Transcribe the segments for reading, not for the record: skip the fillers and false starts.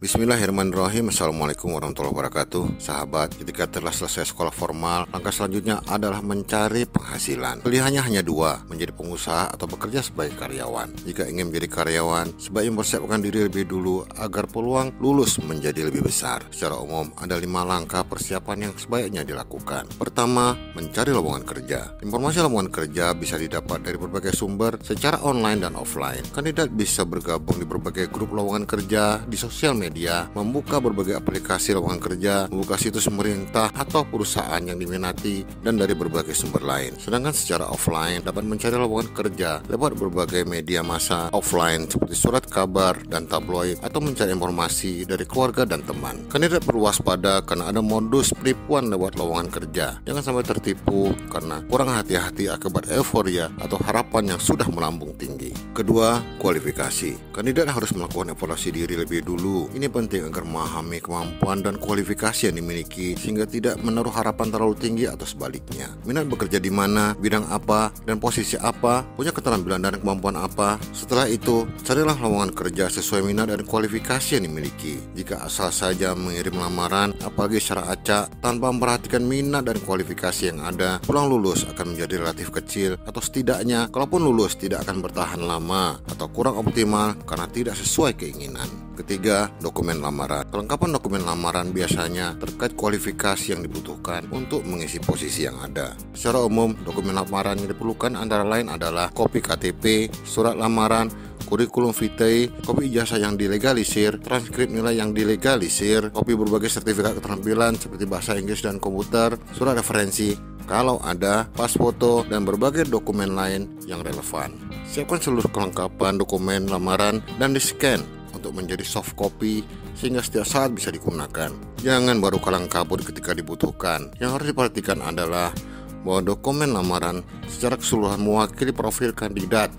Bismillahirrahmanirrahim. Assalamualaikum warahmatullahi wabarakatuh. Sahabat, ketika telah selesai sekolah formal, langkah selanjutnya adalah mencari penghasilan. Pilihannya hanya dua, menjadi pengusaha atau bekerja sebagai karyawan. Jika ingin menjadi karyawan, sebaiknya mempersiapkan diri lebih dulu agar peluang lulus menjadi lebih besar. Secara umum, ada 5 langkah persiapan yang sebaiknya dilakukan. Pertama, mencari lowongan kerja. Informasi lowongan kerja bisa didapat dari berbagai sumber secara online dan offline. Kandidat bisa bergabung di berbagai grup lowongan kerja di sosial media, membuka berbagai aplikasi lowongan kerja, membuka situs pemerintah atau perusahaan yang diminati, dan dari berbagai sumber lain. Sedangkan secara offline dapat mencari lowongan kerja lewat berbagai media massa offline seperti surat kabar dan tabloid, atau mencari informasi dari keluarga dan teman. Kandidat perlu waspada karena ada modus penipuan lewat lowongan kerja. Jangan sampai tertipu karena kurang hati-hati akibat euforia atau harapan yang sudah melambung tinggi. Kedua, kualifikasi. Kandidat harus melakukan evaluasi diri lebih dulu. Ini penting agar memahami kemampuan dan kualifikasi yang dimiliki sehingga tidak menaruh harapan terlalu tinggi atau sebaliknya. Minat bekerja di mana, bidang apa, dan posisi apa, punya keterampilan dan kemampuan apa. Setelah itu, carilah lowongan kerja sesuai minat dan kualifikasi yang dimiliki. Jika asal saja mengirim lamaran, apalagi secara acak, tanpa memperhatikan minat dan kualifikasi yang ada, peluang lulus akan menjadi relatif kecil, atau setidaknya, kalaupun lulus tidak akan bertahan lama atau kurang optimal karena tidak sesuai keinginan. Ketiga, dokumen lamaran. Kelengkapan dokumen lamaran biasanya terkait kualifikasi yang dibutuhkan untuk mengisi posisi yang ada. Secara umum, dokumen lamaran yang diperlukan antara lain adalah kopi KTP, surat lamaran, kurikulum vitae, kopi ijazah yang dilegalisir, transkrip nilai yang dilegalisir, kopi berbagai sertifikat keterampilan seperti bahasa Inggris dan komputer, surat referensi, kalau ada, pas foto, dan berbagai dokumen lain yang relevan. Siapkan seluruh kelengkapan dokumen lamaran dan di-scan untuk menjadi soft copy sehingga setiap saat bisa digunakan. Jangan baru kalang kabut ketika dibutuhkan. Yang harus diperhatikan adalah bahwa dokumen lamaran secara keseluruhan mewakili profil kandidat,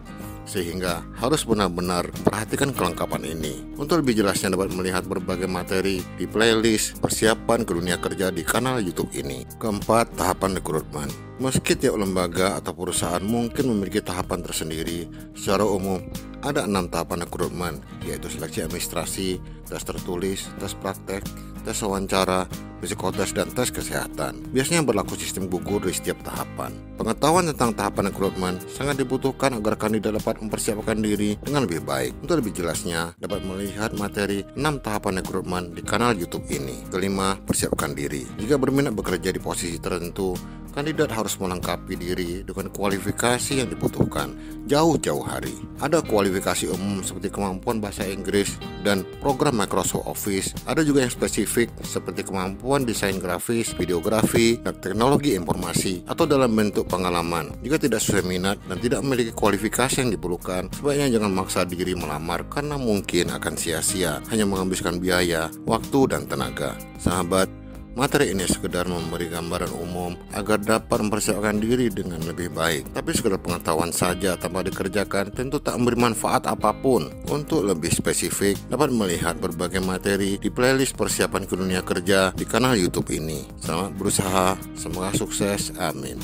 sehingga harus benar-benar perhatikan kelengkapan ini. Untuk lebih jelasnya dapat melihat berbagai materi di playlist persiapan ke dunia kerja di kanal YouTube ini. Keempat, tahapan rekrutmen. Meski tiap lembaga atau perusahaan mungkin memiliki tahapan tersendiri, secara umum ada 6 tahapan rekrutmen, yaitu seleksi administrasi, tes tertulis, tes praktek, tes wawancara, psikotes, dan tes kesehatan. Biasanya berlaku sistem gugur di setiap tahapan. Pengetahuan tentang tahapan rekrutmen sangat dibutuhkan agar kandidat dapat mempersiapkan diri dengan lebih baik. Untuk lebih jelasnya, dapat melihat materi 6 tahapan rekrutmen di kanal YouTube ini. Kelima, persiapkan diri. Jika berminat bekerja di posisi tertentu, kandidat harus melengkapi diri dengan kualifikasi yang dibutuhkan jauh-jauh hari. Ada kualifikasi umum seperti kemampuan bahasa Inggris dan program Microsoft Office. Ada juga yang spesifik seperti kemampuan desain grafis, videografi, dan teknologi informasi, atau dalam bentuk pengalaman. Jika tidak sesuai minat dan tidak memiliki kualifikasi yang diperlukan, sebaiknya jangan memaksa diri melamar karena mungkin akan sia-sia, hanya menghabiskan biaya, waktu, dan tenaga. Sahabat, materi ini sekedar memberi gambaran umum agar dapat mempersiapkan diri dengan lebih baik. Tapi sekedar pengetahuan saja tanpa dikerjakan tentu tak memberi manfaat apapun. Untuk lebih spesifik, dapat melihat berbagai materi di playlist persiapan ke dunia kerja di kanal YouTube ini. Selamat berusaha, semoga sukses, amin.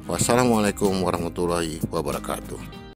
Wassalamualaikum warahmatullahi wabarakatuh.